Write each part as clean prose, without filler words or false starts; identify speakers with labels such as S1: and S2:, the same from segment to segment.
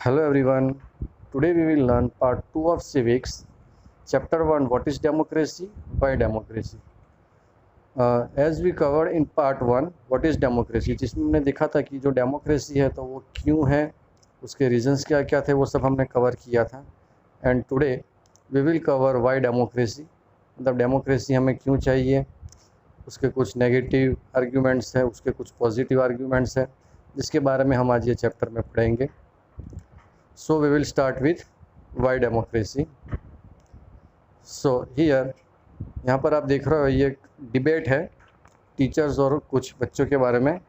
S1: Hello everyone. Today we will learn part 2 of civics. Chapter 1, what is democracy? Why democracy? As we covered in part 1, what is democracy? जिसमें हमने देखा था कि जो democracy है तो वो क्यों है, उसके रीजंस क्या क्या थे, वो सब हमने कवर किया था. And today we will cover why democracy, मतलब डेमोक्रेसी हमें क्यों चाहिए, उसके कुछ नेगेटिव आर्ग्यूमेंट्स हैं, उसके कुछ पॉजिटिव आर्ग्यूमेंट्स हैं, जिसके बारे में हम आज ये चैप्टर में पढ़ेंगे. So we will start with why democracy. So here यहाँ पर आप देख रहे हो ये डिबेट है टीचर्स और कुछ बच्चों के बारे में.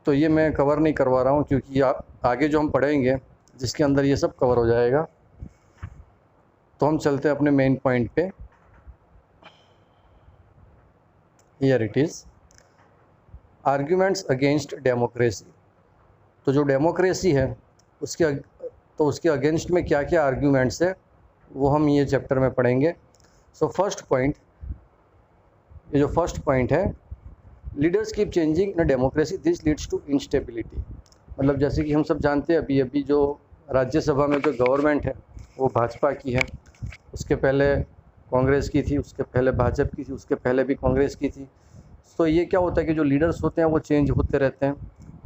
S1: तो ये मैं कवर नहीं करवा रहा हूँ क्योंकि आगे जो हम पढ़ेंगे जिसके अंदर ये सब कवर हो जाएगा. तो हम चलते हैं अपने मेन पॉइंट पे. Here it is arguments against democracy. तो जो डेमोक्रेसी है उसके अगेंस्ट में क्या क्या आर्ग्यूमेंट्स है वो हम ये चैप्टर में पढ़ेंगे. सो फर्स्ट पॉइंट, ये जो फर्स्ट पॉइंट है, leaders keep changing in democracy, this leads to instability. मतलब जैसे कि हम सब जानते हैं अभी जो राज्यसभा में जो गवर्नमेंट है वो भाजपा की है, उसके पहले कांग्रेस की थी, उसके पहले भाजपा की थी, उसके पहले भी कांग्रेस की थी. तो ये क्या होता है कि जो लीडर्स होते हैं वो चेंज होते रहते हैं,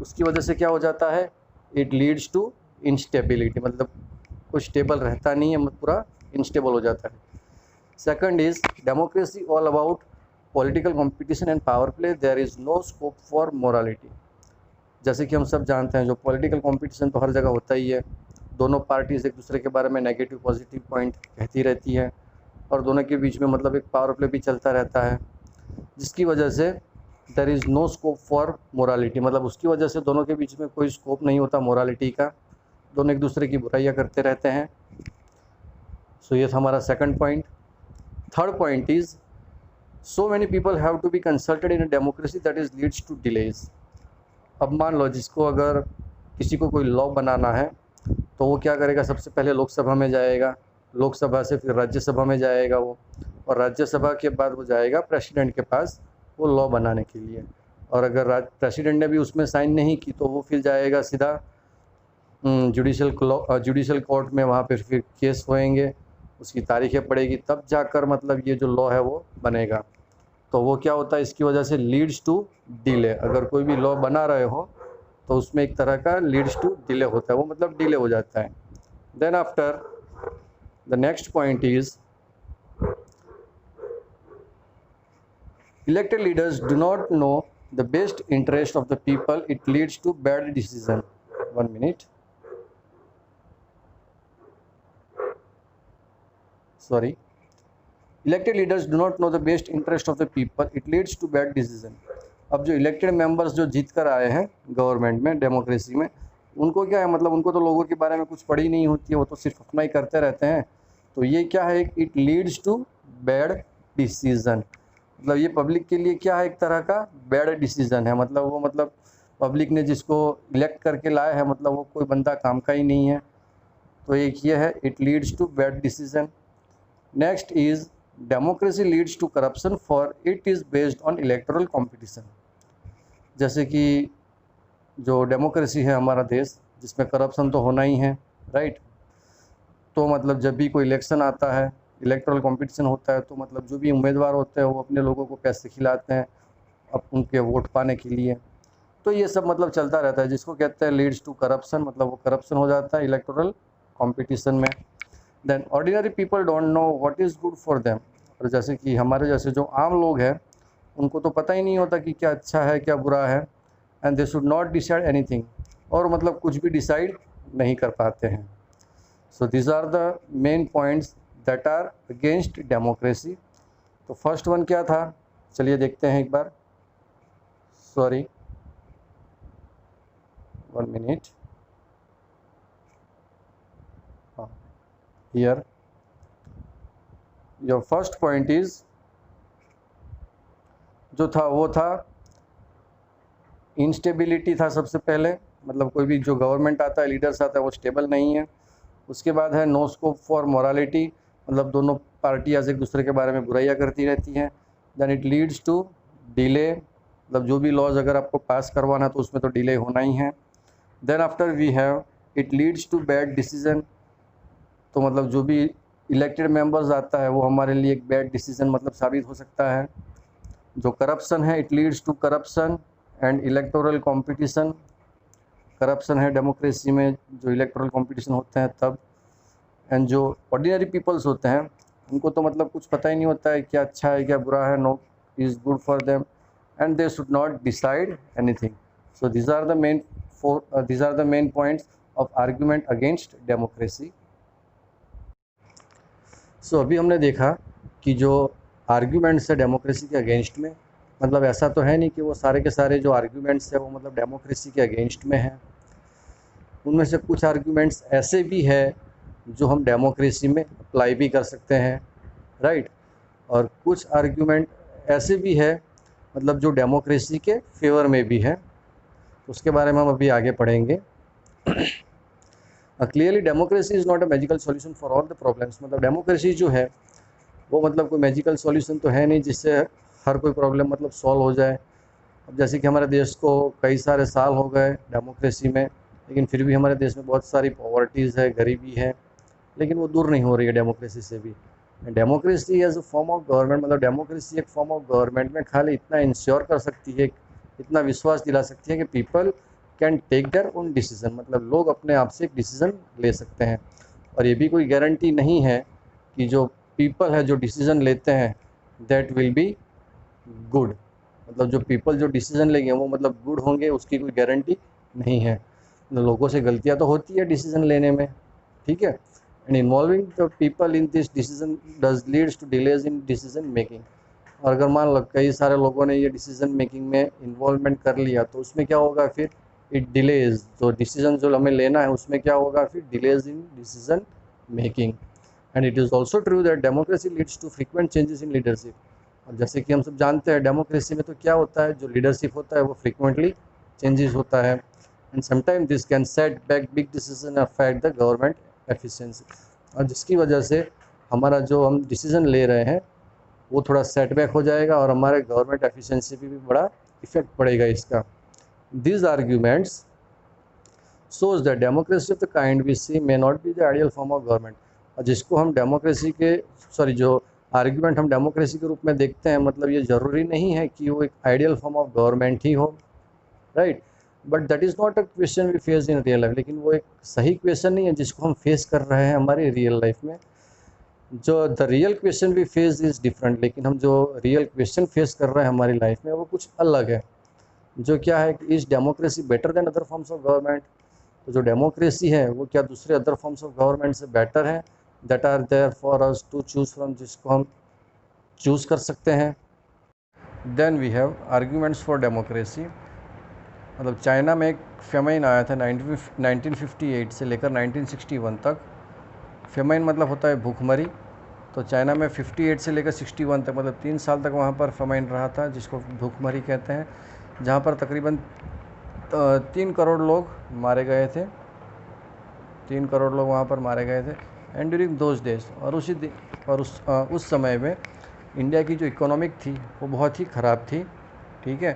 S1: उसकी वजह से क्या हो जाता है, इट लीड्स टू इंस्टेबिलिटी, मतलब कुछ स्टेबल रहता नहीं है, पूरा इंस्टेबल हो जाता है. Second is democracy all about political competition and power play, there is no scope for morality. जैसे कि हम सब जानते हैं जो पॉलिटिकल कंपटीशन तो हर जगह होता ही है, दोनों पार्टीज़ एक दूसरे के बारे में नेगेटिव पॉजिटिव पॉइंट कहती रहती है और दोनों के बीच में मतलब एक पावर प्ले भी चलता रहता है, जिसकी वजह से there is no scope for morality, मतलब उसकी वजह से दोनों के बीच में कोई स्कोप नहीं होता मोरालिटी का, दोनों एक दूसरे की बुराइयां करते रहते हैं. सो ये था हमारा second point. Third point is so many people have to be consulted in a democracy that is leads to delays. अब मान लो जिसको अगर किसी को कोई लॉ बनाना है तो वो क्या करेगा, सबसे पहले लोकसभा में जाएगा, लोकसभा से फिर राज्यसभा में जाएगा वो, और राज्यसभा के बाद वो जाएगा प्रेसिडेंट के पास वो लॉ बनाने के लिए. और अगर प्रेसिडेंट ने भी उसमें साइन नहीं की तो वो फिर जाएगा सीधा जुडिशल कोर्ट में, वहाँ पर फिर केस होएंगे, उसकी तारीखें पड़ेगी, तब जाकर मतलब ये जो लॉ है वो बनेगा. तो वो क्या होता है, इसकी वजह से लीड्स टू डिले. अगर कोई भी लॉ बना रहे हो तो उसमें एक तरह का लीड्स टू डिले होता है, वो मतलब डिले हो जाता है. Then after the next point is elected leaders do not know the best interest of the people, it leads to bad decision. 1 minute, sorry, elected leaders do not know the best interest of the people, it leads to bad decision. अब जो elected members जो जीत कर आए हैं government में, democracy में, उनको क्या है, मतलब उनको तो लोगों के बारे में कुछ पड़ी नहीं होती है, वो तो सिर्फ अपना ही करते रहते हैं. तो ये क्या है, it leads to bad decision. मतलब ये पब्लिक के लिए क्या है, एक तरह का बैड डिसीजन है. मतलब पब्लिक ने जिसको इलेक्ट करके लाया है, मतलब वो कोई बंदा काम का ही नहीं है. तो एक ये है, it leads to bad decision. Next is democracy leads to corruption for it is based on electoral competition. जैसे कि जो डेमोक्रेसी है हमारा देश, जिसमें करप्शन तो होना ही है, राइट. तो मतलब जब भी कोई इलेक्शन आता है, इलेक्टोरल कंपटीशन होता है, तो मतलब जो भी उम्मीदवार होते हैं वो अपने लोगों को पैसे खिलाते हैं अब उनके वोट पाने के लिए. तो ये सब मतलब चलता रहता है, जिसको कहते हैं लीड्स टू करप्शन, मतलब वो करप्शन हो जाता है इलेक्टोरल कंपटीशन में. Then ordinary people don't know what is good for them. और जैसे कि हमारे जैसे जो आम लोग हैं उनको तो पता ही नहीं होता कि क्या अच्छा है क्या बुरा है, and they should not decide anything, और मतलब कुछ भी डिसाइड नहीं कर पाते हैं. So this are the main points that are against democracy. तो फर्स्ट वन क्या था, चलिए देखते हैं एक बार. Sorry, 1 minute. Here your first point is जो था वो था इंस्टेबिलिटी था सबसे पहले, मतलब कोई भी जो गवर्नमेंट आता है, लीडर्स आता है, वो स्टेबल नहीं है. उसके बाद है नो स्कोप फॉर मोरालिटी, मतलब दोनों पार्टियाँ एक दूसरे के बारे में बुराइयां करती रहती हैं. Then it leads to delay, मतलब जो भी लॉज अगर आपको पास करवाना तो उसमें तो डिले होना ही है. Then after we have it leads to bad decision, तो मतलब जो भी इलेक्टेड मेंबर्स आता है वो हमारे लिए एक बैड डिसीजन मतलब साबित हो सकता है। जो करप्शन है, it leads to corruption and electoral competition, corruption है डेमोक्रेसी में, जो इलेक्टोरल कंपटीशन होते हैं तब। एंड जो ऑर्डिनरी पीपल्स होते हैं उनको तो मतलब कुछ पता ही नहीं होता है क्या अच्छा है क्या बुरा है, no is good for them and they should not decide anything. So these are the main these are the main points of argument against democracy. सो अभी हमने देखा कि जो आर्ग्यूमेंट्स है डेमोक्रेसी के अगेंस्ट में, मतलब ऐसा तो है नहीं कि वो सारे के सारे जो आर्ग्यूमेंट्स है वो मतलब डेमोक्रेसी के अगेंस्ट में हैं। उनमें से कुछ आर्ग्यूमेंट्स ऐसे भी है जो हम डेमोक्रेसी में अप्लाई भी कर सकते हैं, राइट। और कुछ आर्ग्यूमेंट ऐसे भी है मतलब जो डेमोक्रेसी के फेवर में भी है, उसके बारे में हम अभी आगे पढ़ेंगे। Clearly democracy is not a magical solution for all the problems, मतलब डेमोक्रेसी जो है वो मतलब कोई मैजिकल सॉल्यूशन तो है नहीं जिससे हर कोई प्रॉब्लम मतलब सॉल्व हो जाए। अब जैसे कि हमारे देश को कई सारे साल हो गए डेमोक्रेसी में, लेकिन फिर भी हमारे देश में बहुत सारी पॉवर्टीज़ है, गरीबी है, लेकिन वो दूर नहीं हो रही है डेमोक्रेसी से भी। Democracy as a form of government, मतलब डेमोक्रेसी एक फॉर्म ऑफ गवर्नमेंट में खाली इतना इंश्योर कर सकती है, इतना विश्वास दिला सकती है कि people can take their own decision, मतलब लोग अपने आप से एक डिसीज़न ले सकते हैं। और ये भी कोई गारंटी नहीं है कि जो पीपल है जो डिसीज़न लेते हैं दैट विल बी गुड, मतलब जो पीपल जो डिसीज़न लेंगे वो मतलब गुड होंगे उसकी कोई गारंटी नहीं है। लोगों से गलतियां तो होती है डिसीज़न लेने में, ठीक है। And involving the people in this decision does leads to delays in decision making. और अगर मान लो कई सारे लोगों ने ये डिसीजन मेकिंग में इन्वॉल्वमेंट कर लिया तो उसमें क्या होगा फिर, इट डिलेज, तो डिसीजन जो हमें लेना है उसमें क्या होगा फिर, delays in decision making. And it is also true that democracy leads to frequent changes in leadership. और जैसे कि हम सब जानते हैं डेमोक्रेसी में तो क्या होता है, जो लीडरशिप होता है वो फ्रीक्वेंटली चेंजेस होता है and sometime this can set back big decision affect the government efficiency. और जिसकी वजह से हमारा जो हम डिसीजन ले रहे हैं वो थोड़ा सेटबैक हो जाएगा और हमारे गवर्नमेंट एफिशिएंसी पे भी बड़ा इफेक्ट पड़ेगा इसका। These arguments shows that democracy of the kind we see may not be the ideal form of government। और जिसको हम डेमोक्रेसी के जो आर्ग्यूमेंट हम डेमोक्रेसी के रूप में देखते हैं, मतलब ये ज़रूरी नहीं है कि वो एक आइडियल फॉर्म ऑफ गवर्नमेंट ही हो, right. But that is not a question we face in real life, लेकिन वो एक सही क्वेश्चन नहीं है जिसको हम फेस कर रहे हैं हमारी रियल लाइफ में। जो the real question we face is different, लेकिन हम जो रियल क्वेश्चन फेस कर रहे हैं हमारी लाइफ में वो कुछ अलग है। जो क्या है, is democracy better than other forms of government, तो जो डेमोक्रेसी है वो क्या दूसरे अदर फॉर्म्स ऑफ गवर्नमेंट से बेटर है, that are there for us to choose from, जिसको हम चूज़ कर सकते हैं। Then we have arguments for democracy. मतलब चाइना में एक फेमाइन आया था 1958 से लेकर 1961 तक। फेमाइन मतलब होता है भूखमरी, तो चाइना में 58 से लेकर 61 तक मतलब 3 साल तक वहाँ पर फेमाइन रहा था जिसको भूखमरी कहते हैं, जहाँ पर तकरीबन 3 करोड़ लोग मारे गए थे, 3 करोड़ लोग वहाँ पर मारे गए थे। एंड ड्यूरिंग दोज डेज, और उस समय में इंडिया की जो इकोनॉमिक थी वो बहुत ही ख़राब थी, ठीक है,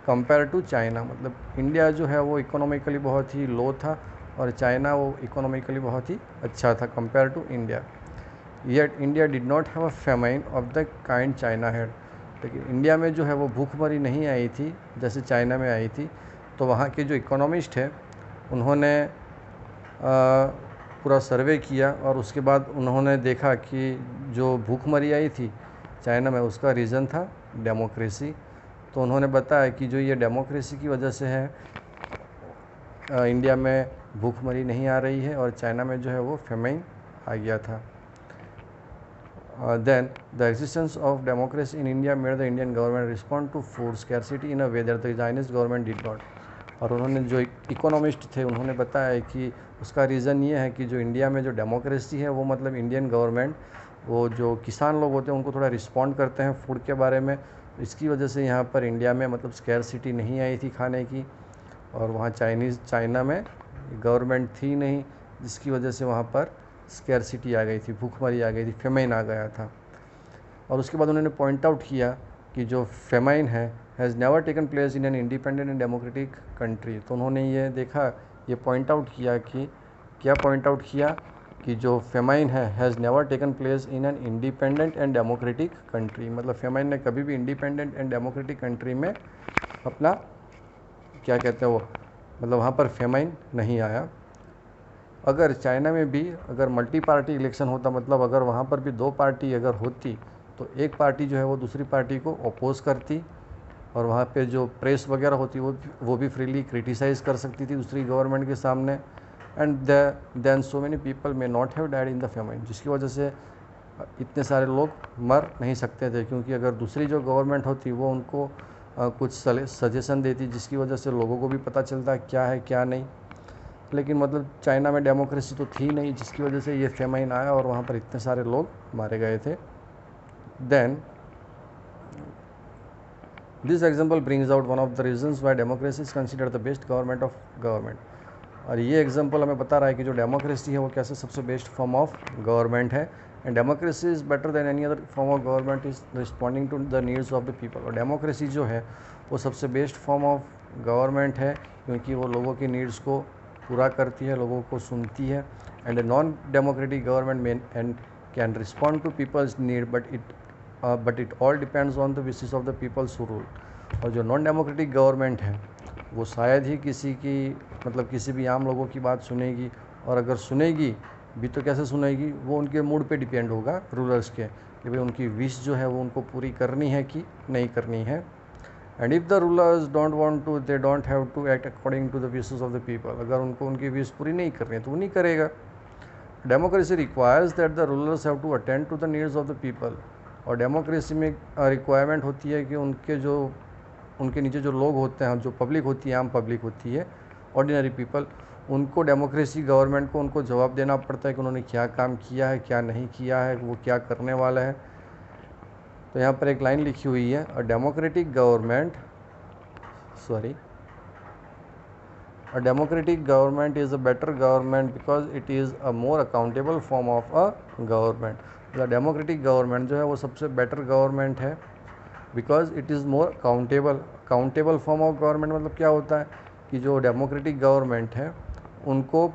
S1: कंपेयर टू चाइना। मतलब इंडिया जो है वो इकोनॉमिकली बहुत ही लो था और चाइना वो इकोनॉमिकली बहुत ही अच्छा था compare to India. Yet India did not have a famine of the kind China had, लेकिन इंडिया में जो है वो भूखमरी नहीं आई थी जैसे चाइना में आई थी। तो वहाँ के जो इकोनॉमिस्ट है उन्होंने पूरा सर्वे किया और उसके बाद उन्होंने देखा कि जो भूखमरी आई थी चाइना में उसका रीज़न था डेमोक्रेसी। तो उन्होंने बताया कि जो ये डेमोक्रेसी की वजह से है इंडिया में भूखमरी नहीं आ रही है और चाइना में जो है वो फेमाइन आ गया था। Then the existence of democracy in India made the Indian government respond to food scarcity in a way that the Chinese government did not। और उन्होंने जो इकोनॉमिस्ट थे उन्होंने बताया कि उसका रीज़न ये है कि जो इंडिया में जो डेमोक्रेसी है वो मतलब इंडियन गवर्नमेंट वो जो किसान लोग होते हैं उनको थोड़ा रिस्पॉन्ड करते हैं फूड के बारे में, इसकी वजह से यहाँ पर इंडिया में मतलब स्कैरसिटी नहीं आई थी खाने की। और वहाँ चाइना में गवर्नमेंट थी नहीं जिसकी वजह से वहाँ पर स्कैरसिटी आ गई थी, भूखमरी आ गई थी, फेमाइन आ गया था। और उसके बाद उन्होंने पॉइंट आउट किया कि जो फेमाइन है has never taken place in an independent and democratic country. तो उन्होंने ये देखा ये पॉइंट आउट किया कि क्या पॉइंट आउट किया कि जो फेमाइन है has never taken place in an independent and democratic country, मतलब फेमाइन ने कभी भी इंडिपेंडेंट एंड डेमोक्रेटिक कंट्री में अपना क्या कहते हैं वो, मतलब वहाँ पर फेमाइन नहीं आया। अगर चाइना में भी अगर मल्टी पार्टी इलेक्शन होता, मतलब अगर वहाँ पर भी 2 पार्टी अगर होती तो एक पार्टी जो है वो दूसरी पार्टी को अपोज करती, और वहाँ पे जो प्रेस वगैरह होती वो भी फ्रीली क्रिटिसाइज़ कर सकती थी दूसरी गवर्नमेंट के सामने। And then so many people may not have died in the famine, जिसकी वजह से इतने सारे लोग मर नहीं सकते थे, क्योंकि अगर दूसरी जो गवर्नमेंट होती वो उनको कुछ सजेशन देती, जिसकी वजह से लोगों को भी पता चलता क्या है क्या नहीं। लेकिन मतलब चाइना में डेमोक्रेसी तो थी नहीं, जिसकी वजह से ये फेमाइन आया और वहाँ पर इतने सारे लोग मारे गए थे। Then this example brings out one of the reasons why democracy is considered the best government of government. और ये एग्जाम्पल हमें बता रहा है कि जो डेमोक्रेसी है वो कैसे सबसे बेस्ट फॉर्म ऑफ गवर्नमेंट है। And democracy is better than any other form of government is responding to the needs of the people. और डेमोक्रेसी जो है वो सबसे बेस्ट फॉर्म ऑफ गवर्नमेंट है, क्योंकि वो लोगों की नीड्स को पूरा करती है, लोगों को सुनती है। एंड नॉन डेमोक्रेटिक गवर्नमेंट में and can respond to people's need, but it all depends on the wishes of the peoples who rule. और जो नॉन डेमोक्रेटिक गवर्नमेंट है वो शायद ही किसी की, मतलब किसी भी आम लोगों की बात सुनेगी, और अगर सुनेगी भी तो कैसे सुनेगी, वो उनके मूड पे डिपेंड होगा रूलर्स के, कि भाई उनकी विश जो है वो उनको पूरी करनी है कि नहीं करनी है। And if the rulers don't want to, they don't have to act according to the wishes of the people. अगर उनको उनकी विश पूरी नहीं करनी है तो वो नहीं करेगा। Democracy requires that the rulers have to attend to the needs of the people. और डेमोक्रेसी में रिक्वायरमेंट होती है कि उनके नीचे जो लोग होते हैं, जो पब्लिक होती है, आम पब्लिक होती है, ऑर्डिनरी पीपल, उनको डेमोक्रेसी गवर्नमेंट को उनको जवाब देना पड़ता है कि उन्होंने क्या काम किया है, क्या नहीं किया है, वो क्या करने वाला है। तो यहाँ पर एक लाइन लिखी हुई है, a democratic government is a better government because it is a more accountable form of a government. मतलब डेमोक्रेटिक गवर्नमेंट जो है वो सबसे बेटर गवर्नमेंट है, because it is more countable form of government. मतलब क्या होता है कि जो डेमोक्रेटिक गवर्नमेंट है उनको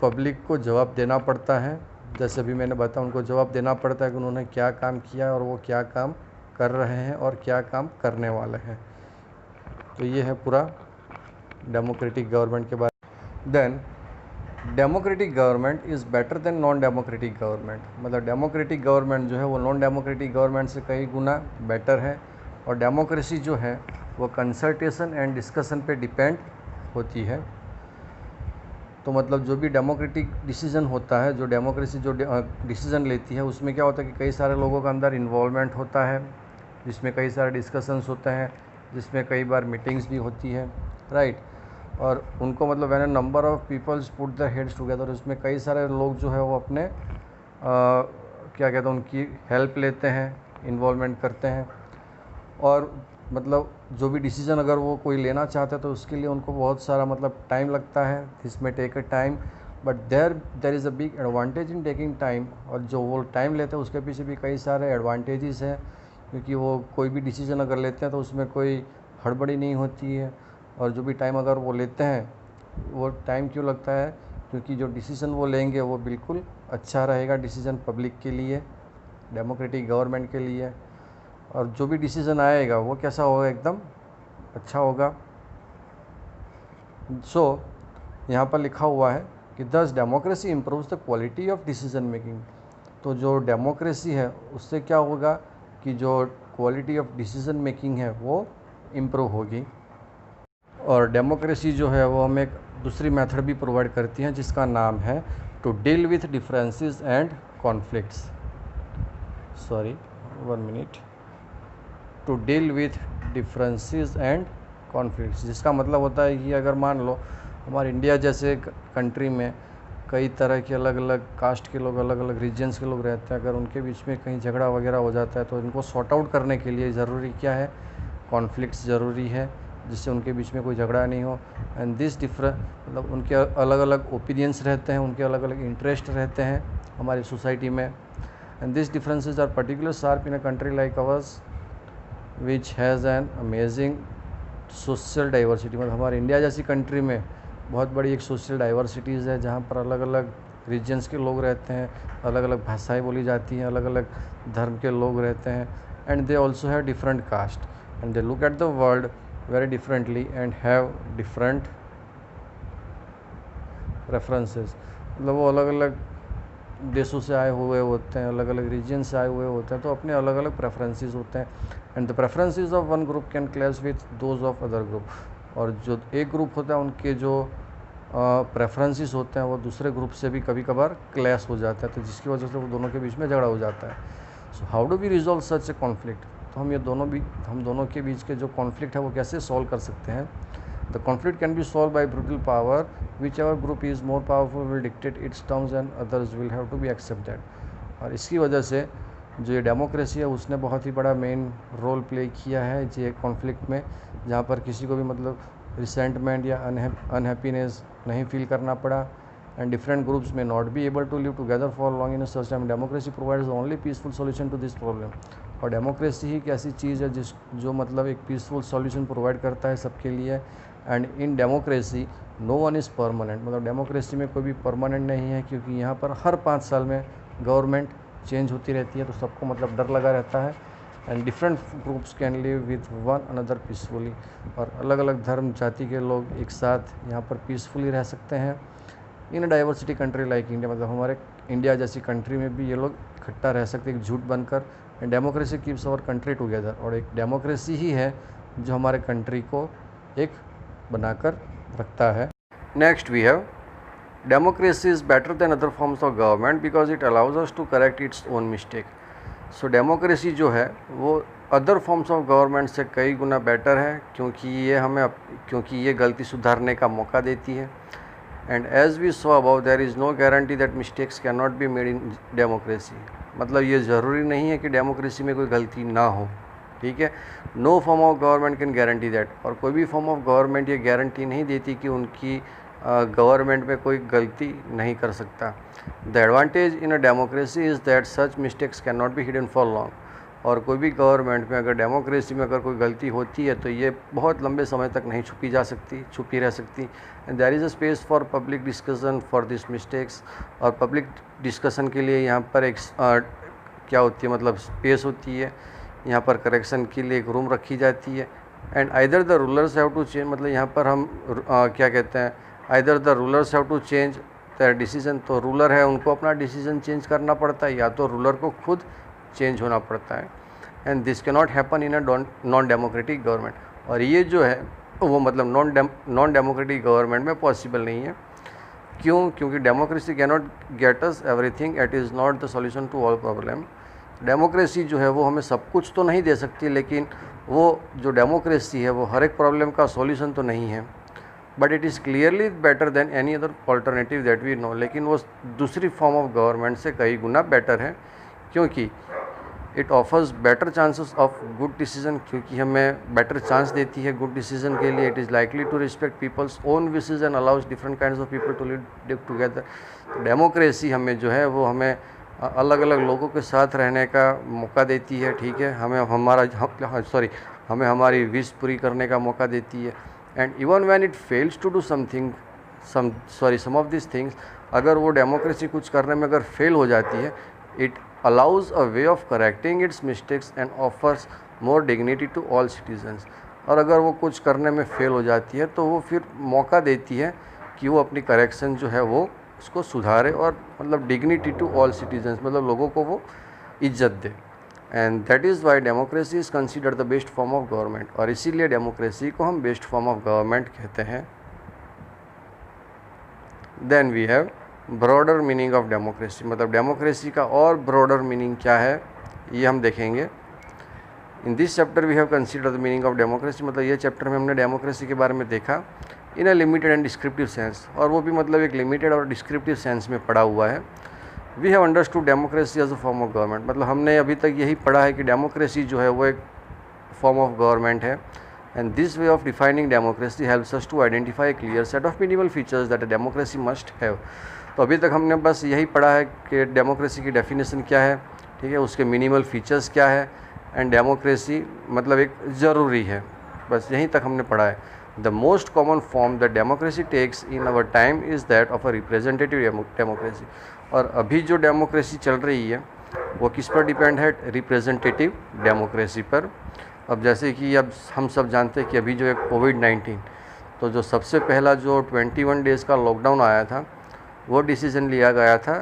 S1: पब्लिक को जवाब देना पड़ता है, जैसे भी मैंने बताया, उनको जवाब देना पड़ता है कि उन्होंने क्या काम किया है और वो क्या काम कर रहे हैं और क्या काम करने वाले हैं। तो ये है पूरा डेमोक्रेटिक गवर्नमेंट के बारे। Then democratic government is better than non democratic government. मतलब डेमोक्रेटिक गवर्नमेंट जो है वो नॉन डेमोक्रेटिक गवर्नमेंट से कई गुना बेटर है। और डेमोक्रेसी जो है वो कंसल्टेशन एंड डिस्कशन पे डिपेंड होती है। तो मतलब जो भी डेमोक्रेटिक डिसीजन होता है, जो डेमोक्रेसी जो डिसीजन लेती है, उसमें क्या होता है कि कई सारे लोगों का अंदर इन्वॉल्वमेंट होता है, जिसमें कई सारे डिस्कशंस होते हैं, जिसमें कई बार मीटिंग्स भी होती है, राइट। और उनको मतलब when a number of peoples put the heads together, उसमें कई सारे लोग जो है वो अपने क्या कहते हैं उनकी हेल्प लेते हैं, इन्वॉल्वमेंट करते हैं। और मतलब जो भी डिसीजन अगर वो कोई लेना चाहते हैं तो उसके लिए उनको बहुत सारा मतलब टाइम लगता है, दिस में take a time, but there is a big advantage in taking time. और जो वो टाइम लेते हैं उसके पीछे भी कई सारे एडवांटेजेस हैं, क्योंकि वो कोई भी डिसीजन अगर लेते हैं तो उसमें कोई हड़बड़ी नहीं होती है। और जो भी टाइम अगर वो लेते हैं, वो टाइम क्यों लगता है, क्योंकि जो डिसीजन वो लेंगे वो बिल्कुल अच्छा रहेगा डिसीजन पब्लिक के लिए, डेमोक्रेटिक गवर्नमेंट के लिए। और जो भी डिसीज़न आएगा वो कैसा होगा, एकदम अच्छा होगा। सो यहाँ पर लिखा हुआ है कि दस democracy improves the quality of decision making. तो जो डेमोक्रेसी है उससे क्या होगा कि जो क्वालिटी ऑफ डिसीजन मेकिंग है वो इम्प्रूव होगी। और डेमोक्रेसी जो है वो हमें एक दूसरी मेथड भी प्रोवाइड करती है, जिसका नाम है to deal with differences and conflicts. To deal with differences and conflicts, जिसका मतलब होता है कि अगर मान लो हमारे इंडिया जैसे कंट्री में कई तरह के अलग अलग कास्ट के लोग, अलग अलग रीजन्स के लोग रहते हैं, अगर उनके बीच में कहीं झगड़ा वगैरह हो जाता है तो इनको सॉर्ट आउट करने के लिए ज़रूरी क्या है, कॉन्फ्लिक्ट्स ज़रूरी है, जिससे उनके बीच में कोई झगड़ा नहीं हो। एंड दिस डिफरेंट मतलब उनके अलग अलग ओपिनियंस रहते हैं, उनके अलग अलग इंटरेस्ट रहते हैं हमारी सोसाइटी में। And this differences are particular sharp in a country like ours which has an amazing social diversity. मतलब हमारे इंडिया जैसी कंट्री में बहुत बड़ी एक सोशल डाइवर्सिटीज़ है जहाँ पर अलग अलग रीजन्स के लोग रहते हैं, अलग अलग भाषाएं बोली जाती हैं, अलग अलग धर्म के लोग रहते हैं, and they also have different caste and they look at the world very differently and have different preferences. मतलब वो अलग अलग देशों से आए हुए होते हैं, अलग अलग रीजन से आए हुए होते हैं, तो अपने अलग अलग प्रेफरेंसेस होते हैं and the preferences of one group can clash with those of other group. और जो एक ग्रुप होता है उनके जो प्रेफरेंसेस होते हैं वो दूसरे ग्रुप से भी कभी कभार क्लैश हो जाता है, तो जिसकी वजह से वो दोनों के बीच में झगड़ा हो जाता है। So how do we resolve such a conflict? तो हम दोनों के बीच के जो कॉन्फ्लिक्ट है वो कैसे सॉल्व कर सकते हैं? The conflict can be solve by brutal power, which ever group is more powerful will dictate its terms and others will have to be accept that. और इसकी वजह से जो ये डेमोक्रेसी है उसने बहुत ही बड़ा मेन रोल प्ले किया है ये कॉन्फ्लिक्ट में, जहाँ पर किसी को भी मतलब रिसेंटमेंट या अनहैप्पीनेस नहीं फील करना पड़ा एंड डिफरेंट ग्रुप्स में not be able to live together for long in such time. Democracy provides only peaceful solution to this problem. और डेमोक्रेसी ही एक ऐसी चीज़ है जो मतलब एक पीसफुल सॉल्यूशन प्रोवाइड करता है सबके लिए। And in democracy no one is permanent. मतलब डेमोक्रेसी में कोई भी परमानेंट नहीं है, क्योंकि यहाँ पर हर 5 साल में गवर्नमेंट चेंज होती रहती है, तो सबको मतलब डर लगा रहता है and different groups can live with one another peacefully. और अलग अलग धर्म जाति के लोग एक साथ यहाँ पर पीसफुली रह सकते हैं in a diversity country like India. मतलब हमारे इंडिया जैसी कंट्री में भी ये लोग इकट्ठा रह सकते हैं झूठ बनकर। And democracy keeps our country together. और एक डेमोक्रेसी ही है जो हमारे कंट्री को एक बनाकर रखता है। Next we have democracy is better than other forms of government because it allows us to correct its own mistake. So democracy जो है वो अदर फॉर्म्स ऑफ गवर्नमेंट से कई गुना बेटर है, क्योंकि ये गलती सुधारने का मौका देती है। And as we saw about there is no guarantee that mistakes can not be made in democracy. मतलब ये ज़रूरी नहीं है कि डेमोक्रेसी में कोई गलती ना हो, ठीक है। No form of government can guarantee that. और कोई भी फॉर्म ऑफ गवर्नमेंट ये गारंटी नहीं देती कि उनकी गवर्नमेंट में कोई गलती नहीं कर सकता। The advantage in a democracy is that such mistakes can not be hidden for long. और कोई भी गवर्नमेंट में अगर डेमोक्रेसी में अगर कोई गलती होती है तो ये बहुत लंबे समय तक नहीं छुपी रह सकती। And there is a space for public discussion for this mistakes. और पब्लिक डिस्कशन के लिए यहाँ पर एक क्या होती है, मतलब स्पेस होती है, यहाँ पर करेक्शन के लिए एक रूम रखी जाती है। And either the rulers have to change, मतलब यहाँ पर हम क्या कहते हैं, either the rulers have to change their decision. तो रूलर है उनको अपना डिसीजन चेंज करना पड़ता है, या तो रूलर को खुद चेंज होना पड़ता है। And this can not happen in a non democratic government. और ये जो है वो मतलब नॉन डेमोक्रेटिक गवर्नमेंट में पॉसिबल नहीं है। क्यों? क्योंकि democracy can not get us everything, it is not the solution to all problem. Democracy जो है वो हमें सब कुछ तो नहीं दे सकती, लेकिन वो जो डेमोक्रेसी है वो हर एक प्रॉब्लम का सॉल्यूशन तो नहीं है। But it is clearly better than any other alternative that we know. लेकिन वो दूसरी फॉर्म ऑफ गवर्नमेंट से कई गुना बेटर है, क्योंकि it offers better chances of good decision. क्योंकि हमें बेटर चांस देती है गुड डिसीजन के लिए। It is likely to respect people's own wishes and allows different kinds of people to live together. Democracy हमें जो है वो हमें अलग अलग लोगों के साथ रहने का मौका देती है, ठीक है। हमें हमारी विश पूरी करने का मौका देती है। And even when it fails to do some of this things, अगर वो डेमोक्रेसी कुछ करने में अगर फेल हो जाती है, it allows a way of correcting its mistakes and offers more dignity to all citizens. और अगर वो कुछ करने में फेल हो जाती है तो वो फिर मौका देती है कि वो अपनी करेक्शन जो है वो उसको सुधारे, और मतलब डिग्निटी टू ऑल सिटीजन्स, मतलब लोगों को वो इज्जत दे। And that is why democracy is considered the best form of government. और इसीलिए डेमोक्रेसी को हम बेस्ट फॉर्म ऑफ गवर्नमेंट कहते हैं। Then we have broader meaning of democracy. मतलब डेमोक्रेसी का और ब्रॉडर मीनिंग क्या है ये हम देखेंगे। In this chapter we have consider the meaning of democracy. मतलब ये चैप्टर में हमने डेमोक्रेसी के बारे में देखा in a limited and descriptive sense, और वो भी मतलब एक लिमिटेड और डिस्क्रिप्टिव सेंस में पढ़ा हुआ है। We have understood democracy as a form of government. मतलब हमने अभी तक यही पढ़ा है कि डेमोक्रेसी जो है वो एक फॉर्म ऑफ गवर्नमेंट है। And this way of defining democracy helps us to identify clear set of minimal features that a democracy must have. तो अभी तक हमने बस यही पढ़ा है कि डेमोक्रेसी की डेफिनेशन क्या है, ठीक है, उसके मिनिमल फीचर्स क्या है, एंड डेमोक्रेसी मतलब एक ज़रूरी है, बस यहीं तक हमने पढ़ा है। The most common form the democracy takes in our time is that of a representative democracy. और अभी जो डेमोक्रेसी चल रही है वो किस पर डिपेंड है? रिप्रेजेंटेटिव डेमोक्रेसी पर। अब जैसे कि अब हम सब जानते हैं कि अभी जो है कोविड-19, तो जो सबसे पहला जो 21 डेज़ का लॉकडाउन आया था वो डिसीज़न लिया गया था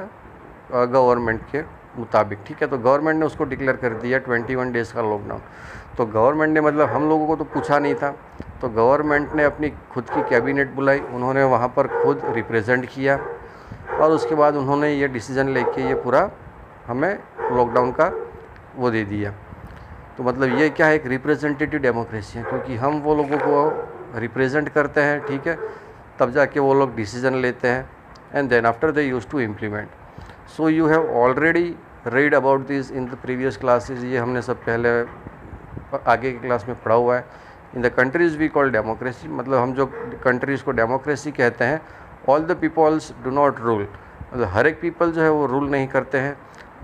S1: गवर्नमेंट के मुताबिक, ठीक है। तो गवर्नमेंट ने उसको डिक्लेयर कर दिया 21 डेज़ का लॉकडाउन। तो गवर्नमेंट ने मतलब हम लोगों को तो पूछा नहीं था, तो गवर्नमेंट ने अपनी खुद की कैबिनेट बुलाई, उन्होंने वहाँ पर खुद रिप्रेजेंट किया और उसके बाद उन्होंने ये डिसीज़न लेके ये पूरा हमें लॉकडाउन का वो दे दिया। तो मतलब ये क्या है? एक रिप्रेजेंटेटिव डेमोक्रेसी है, क्योंकि हम वो लोगों को रिप्रेजेंट करते हैं, ठीक है, तब जाके वो लोग डिसीज़न लेते हैं and then after they use to implement. So you have already read about this in the previous classes, ये हमने सब पहले आगे की क्लास में पढ़ा हुआ है। In the countries we call democracy, मतलब हम जो कंट्रीज़ को डेमोक्रेसी कहते हैं, all the peoples do not rule, मतलब हर एक पीपल जो है वो रूल नहीं करते हैं।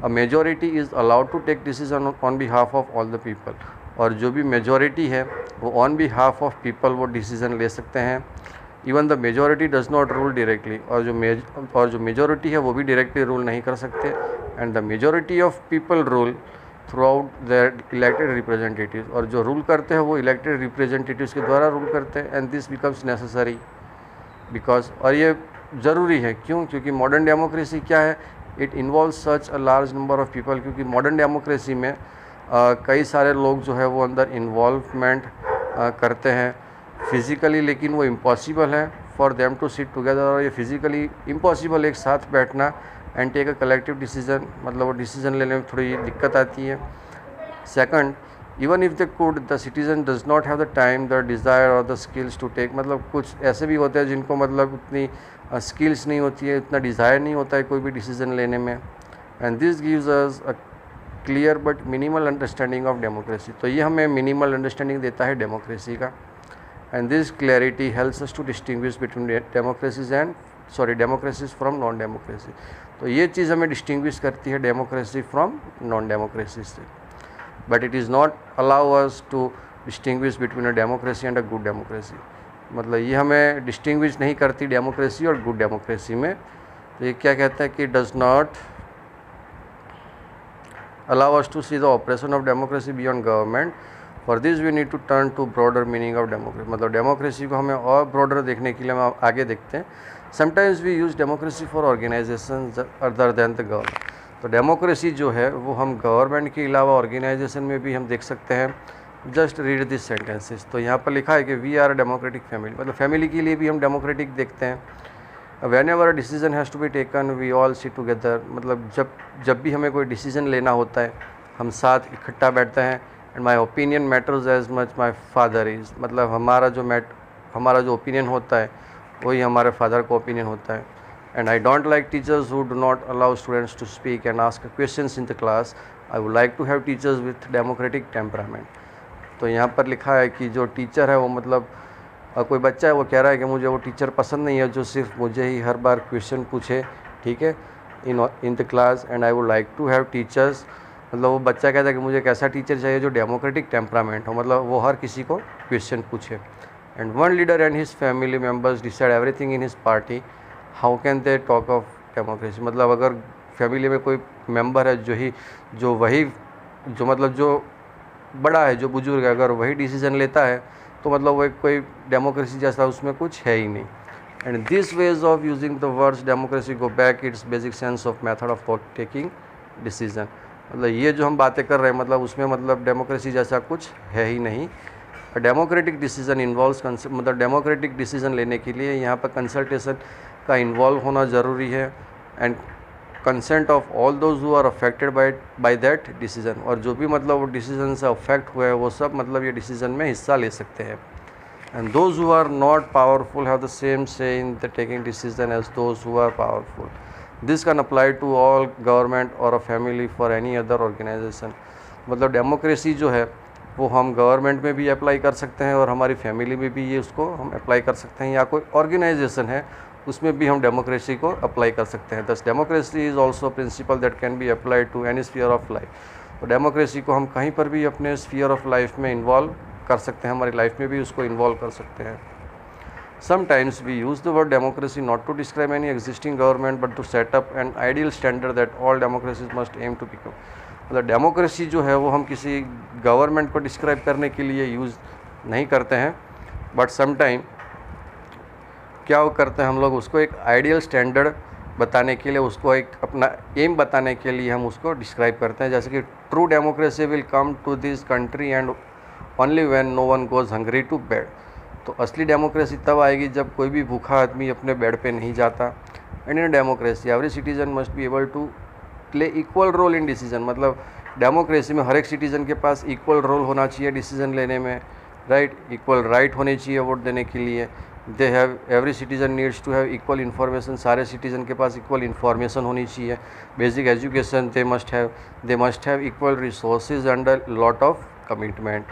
S1: A majority is allowed to take decision on behalf of all the people, और जो भी मेजॉरिटी है वो ऑन बिहाफ ऑफ पीपल वो डिसीज़न ले सकते हैं। Even the majority does not rule directly, और जो मेजॉरिटी है वो भी डायरेक्टली रूल नहीं कर सकते। And the majority of people rule throughout their elected representatives, और जो रूल करते हैं वो इलेक्टेड रिप्रेजेंटेटिव्स के द्वारा रूल करते हैं। And this becomes necessary because, और ये ज़रूरी है क्यों? क्योंकि मॉडर्न डेमोक्रेसी क्या है? It involves such a large number of people, क्योंकि मॉडर्न डेमोक्रेसी में कई सारे लोग जो है वो अंदर इन्वॉल्वमेंट करते हैं फिज़िकली, लेकिन वो इम्पॉसिबल है for them to sit together, और ये फिज़िकली इम्पॉसिबल एक साथ बैठना and take a collective decision, मतलब वो डिसीजन लेने में थोड़ी दिक्कत आती है। Second, even if they could, the citizen does not have the time, the desire और द स्किल्स टू टेक, मतलब कुछ ऐसे भी होते हैं जिनको मतलब उतनी स्किल्स नहीं होती है, इतना डिज़ायर नहीं होता है कोई भी डिसीजन लेने में। And this gives us a clear but minimal understanding of democracy, तो ये हमें मिनिमल अंडरस्टैंडिंग देता है डेमोक्रेसी का। And this clarity helps us to distinguish between democracies from non democracy, तो ये चीज़ हमें डिस्टिंग्विश करती है डेमोक्रेसी फ्रॉम नॉन डेमोक्रेसी से। But it is not allow us to distinguish between a democracy and a good democracy, मतलब ये हमें डिस्टिंग्विश नहीं करती डेमोक्रेसी और गुड डेमोक्रेसी में। तो ये क्या कहता है कि does not allow us to see the operation of democracy beyond government, for this we need to turn to broader meaning of democracy, मतलब डेमोक्रेसी को हमें और ब्रॉडर देखने के लिए हम आगे देखते हैं। Sometimes we use democracy for organisation other than the government, तो डेमोक्रेसी जो है वो हम गवर्नमेंट के अलावा ऑर्गेनाइजेशन में भी हम देख सकते हैं। जस्ट रीड दिस सेंटेंसेस, तो यहाँ पर लिखा है कि we are a democratic family, मतलब फैमिली के लिए भी हम डेमोक्रेटिक देखते हैं। Whenever a decision has to be taken we all sit together, मतलब जब भी हमें कोई डिसीजन लेना होता है हम साथ इकट्ठा बैठते हैं। And my opinion matters as much my father is, मतलब हमारा जो ओपिनियन होता है वही हमारे फादर का ओपिनियन होता है। And I don't like teachers who do not allow students to speak and ask questions in the class, I would like to have teachers with democratic temperament. तो यहाँ पर लिखा है कि जो टीचर है वो मतलब कोई बच्चा है वो कह रहा है कि मुझे वो टीचर पसंद नहीं है जो सिर्फ मुझे ही हर बार क्वेश्चन पूछे, ठीक है, in the class. And I would like to have teachers, मतलब वो बच्चा कहता है कि मुझे एक ऐसा टीचर चाहिए जो डेमोक्रेटिक टेम्परामेंट हो, मतलब वो हर किसी को क्वेश्चन पूछे। And one leader and his family members decide everything in his party, how can they talk of democracy, मतलब अगर फैमिली में कोई मेंबर है जो बड़ा है, जो बुजुर्ग है, अगर वही डिसीजन लेता है तो मतलब वो कोई डेमोक्रेसी जैसा उसमें कुछ है ही नहीं। And this ways of using the words democracy go back it's basic sense of method of taking decision, मतलब ये जो हम बातें कर रहे हैं मतलब उसमें मतलब डेमोक्रेसी जैसा कुछ है ही नहीं। डेमोक्रेटिक डिसीजन इन्वॉल्व्स, मतलब डेमोक्रेटिक डिसीजन लेने के लिए यहाँ पर कंसल्टेशन का इन्वॉल्व होना ज़रूरी है। And consent of all those who are affected by that decision, और जो भी मतलब वो डिसीजन से अफेक्ट हुए वो सब मतलब ये डिसीजन में हिस्सा ले सकते हैं। And those who are not powerful have the same say in the taking decision as those who are powerful, this can apply to all government और a family for any other organization, मतलब democracy जो है वो हम government में भी apply कर सकते हैं और हमारी फैमिली में भी ये उसको हम अप्लाई कर सकते हैं, या कोई ऑर्गेनाइजेशन है उसमें भी हम डेमोक्रेसी को अप्लाई कर सकते हैं। Thus democracy is also principle that can be applied to any sphere of life, तो डेमोक्रेसी को हम कहीं पर भी अपने स्फीयर ऑफ लाइफ में इन्वॉल्व कर सकते हैं, हमारी लाइफ में भी उसको इन्वॉल्व कर सकते हैं। Sometimes we use the word democracy not to describe any existing government but to set up an ideal standard that all democracies must aim to become. मतलब डेमोक्रेसी जो है वो हम किसी गवर्नमेंट को डिस्क्राइब करने के लिए यूज़ नहीं करते हैं, बट समटाइम क्या वो करते हैं हम लोग उसको एक आइडियल स्टैंडर्ड बताने के लिए, उसको एक अपना एम बताने के लिए हम उसको डिस्क्राइब करते हैं। जैसे कि true democracy will come to this country and only when no one goes hungry to bed. तो असली डेमोक्रेसी तब आएगी जब कोई भी भूखा आदमी अपने बेड पे नहीं जाता। And in democracy every citizen must be able to play equal role in decision. मतलब डेमोक्रेसी में हर एक सिटीज़न के पास इक्वल रोल होना चाहिए डिसीजन लेने में, राइट, इक्वल राइट होनी चाहिए वोट देने के लिए। They have every citizen needs to have equal information, सारे सिटीज़न के पास इक्वल इन्फॉर्मेशन होनी चाहिए। Basic education they must have equal resources and a lot of commitment.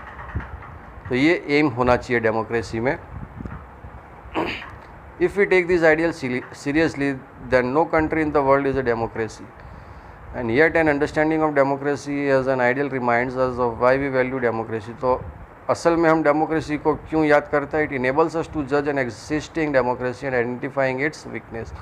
S1: तो ये एम होना चाहिए डेमोक्रेसी में। If we take this ideal seriously then no country in the world is a democracy and yet an understanding of democracy as an ideal reminds us of why we value democracy. तो असल में हम democracy को क्यों याद करते हैं? It enables us to जज an existing democracy and identifying it's weakness.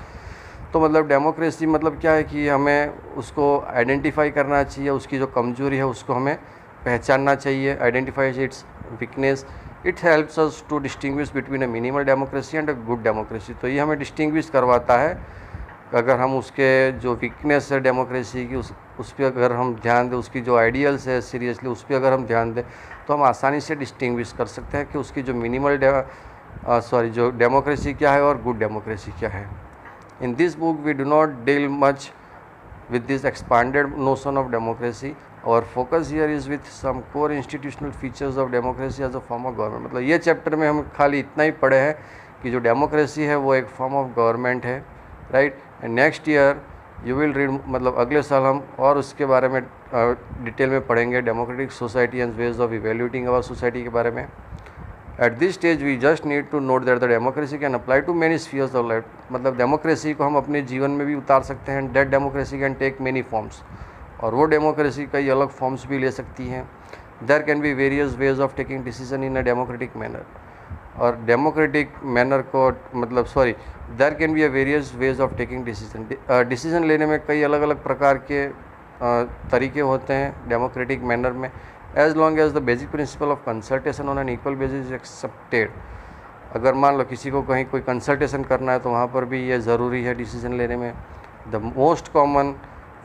S1: तो मतलब डेमोक्रेसी मतलब क्या है कि हमें उसको आइडेंटिफाई करना चाहिए, उसकी जो कमजोरी है उसको हमें पहचानना चाहिए, identify its weakness. It helps us to distinguish between a minimal democracy and a good democracy. तो ये हमें डिस्टिंग्विश करवाता है। अगर हम उसके जो वीकनेस है डेमोक्रेसी की उस पर अगर हम ध्यान दें, उसकी जो आइडियल्स है सीरियसली उस पर अगर हम ध्यान दें तो हम आसानी से डिस्टिंग्विश कर सकते हैं कि उसकी जो जो डेमोक्रेसी क्या है और गुड डेमोक्रेसी क्या है। In this book we do not deal much with this expanded notion of democracy. Our focus here is with some core institutional features of democracy as a form of government। मतलब ये chapter में हम खाली इतना ही पढ़े हैं कि जो डेमोक्रेसी है वो एक फॉर्म ऑफ गवर्नमेंट है, right. And next year you will read, मतलब अगले साल हम और उसके बारे में डिटेल में पढ़ेंगे, democratic society and ways of evaluating our society के बारे में। At this stage we just need to note that the democracy can apply to many spheres of life. मतलब डेमोक्रेसी को हम अपने जीवन में भी उतार सकते हैं। That democracy can take many forms, और वो डेमोक्रेसी कई अलग फॉर्म्स भी ले सकती हैं। There can be various ways of taking decision in a democratic manner. और डेमोक्रेटिक मैनर को there can be a various ways of taking decision. Decision लेने में कई अलग अलग प्रकार के तरीके होते हैं डेमोक्रेटिक मैनर में, as long as the basic principle of consultation on an equal basis is accepted. अगर मान लो किसी को कहीं कोई कंसल्टेशन करना है तो वहाँ पर भी ये ज़रूरी है डिसीजन लेने में। The most common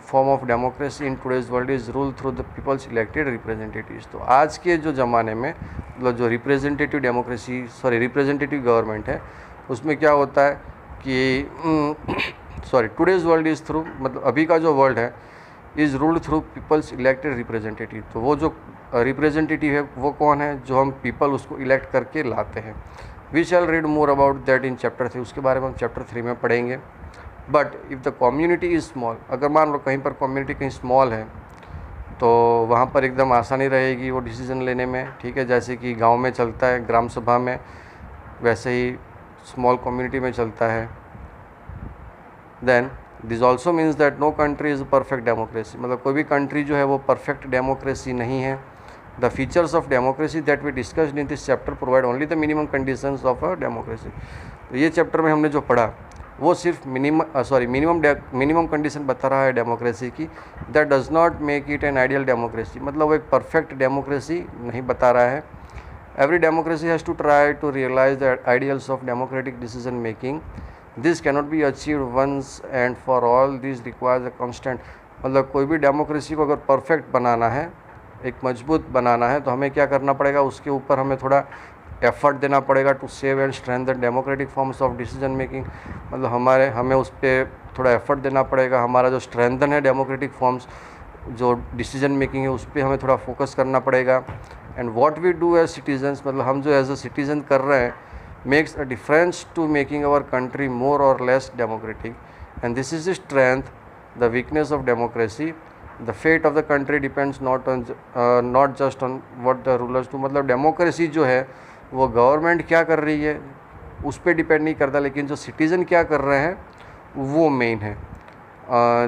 S1: form of democracy in today's world is rule through the people's elected representatives. तो आज के जो ज़माने में मतलब जो रिप्रेजेंटेटिव गवर्नमेंट है उसमें क्या होता है कि टुडेज वर्ल्ड इज़ थ्रू, मतलब अभी का जो वर्ल्ड है, is ruled through people's elected representative. तो वो जो रिप्रेजेंटेटिव है वो कौन है? जो हम पीपल उसको इलेक्ट करके लाते हैं। We shall read more about that in chapter 3, उसके बारे में हम चैप्टर 3 में पढ़ेंगे। But if the community is small, अगर मान लो कहीं पर कम्युनिटी कहीं स्मॉल है तो वहाँ पर एकदम आसानी रहेगी वो डिसीज़न लेने में, ठीक है। जैसे कि गांव में चलता है ग्राम सभा में, वैसे ही स्मॉल कम्युनिटी में चलता है। Then this also means that no country is perfect democracy. मतलब कोई भी कंट्री जो है वो परफेक्ट डेमोक्रेसी नहीं है। The features of democracy that we discussed in this chapter provide only the minimum conditions of a democracy. तो ये चैप्टर में हमने जो पढ़ा वो सिर्फ मिनिमम कंडीशन बता रहा है डेमोक्रेसी की। That does not make it an ideal democracy. मतलब वो एक परफेक्ट डेमोक्रेसी नहीं बता रहा है। Every democracy has to try to realise the ideals of democratic decision making. This cannot be achieved once and for all, this requires a constant. मतलब कोई भी डेमोक्रेसी को अगर परफेक्ट बनाना है, एक मजबूत बनाना है, तो हमें क्या करना पड़ेगा? उसके ऊपर हमें थोड़ा एफर्ट देना पड़ेगा to save and strengthen democratic forms of decision making. मतलब हमें उस पर थोड़ा एफर्ट देना पड़ेगा। हमारा जो स्ट्रेंथन है डेमोक्रेटिक फॉर्म्स, जो डिसीजन मेकिंग है, उस पर हमें थोड़ा फोकस करना पड़ेगा। And what we do as citizens, मतलब हम जो एज अ सिटीजन कर रहे हैं, makes a difference to making our country more or less democratic, and this is the strength, the weakness of democracy. The fate of the country depends not just on what the rulers do। मतलब democracy जो है वो government क्या कर रही है उस पर डिपेंड नहीं करता, लेकिन जो सिटीज़न क्या कर रहे हैं वो मेन है।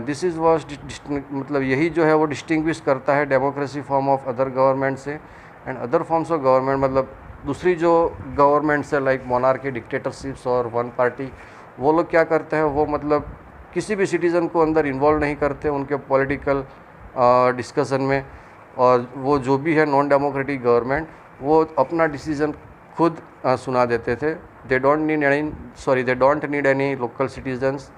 S1: दिस इज़ मतलब यही जो है वो डिस्टिंग्विश करता है democracy form of other government से। And other forms of government मतलब दूसरी जो गवर्नमेंट्स है लाइक मोनार्की, डिक्टेटरशिप्स और वन पार्टी, वो लोग क्या करते हैं, वो मतलब किसी भी सिटीज़न को अंदर इन्वॉल्व नहीं करते उनके पॉलिटिकल डिस्कशन में। और वो जो भी है नॉन डेमोक्रेटिक गवर्नमेंट, वो अपना डिसीजन खुद सुना देते थे। They don't need any local citizens,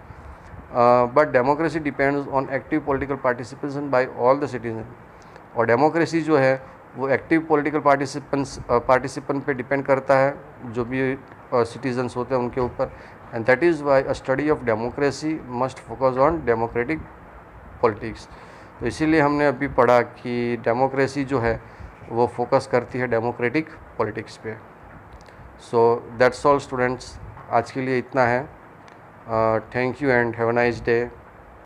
S1: but democracy depends on active political participation by all the citizen. और डेमोक्रेसी जो है वो एक्टिव पॉलिटिकल पार्टिसिपेंट पे डिपेंड करता है, जो भी सिटीजन्स होते हैं उनके ऊपर। And that is why a study of democracy must focus on democratic politics. तो इसीलिए हमने अभी पढ़ा कि डेमोक्रेसी जो है वो फोकस करती है डेमोक्रेटिक पॉलिटिक्स पे। सो दैट्स ऑल स्टूडेंट्स, आज के लिए इतना है। Thank you and have a nice day.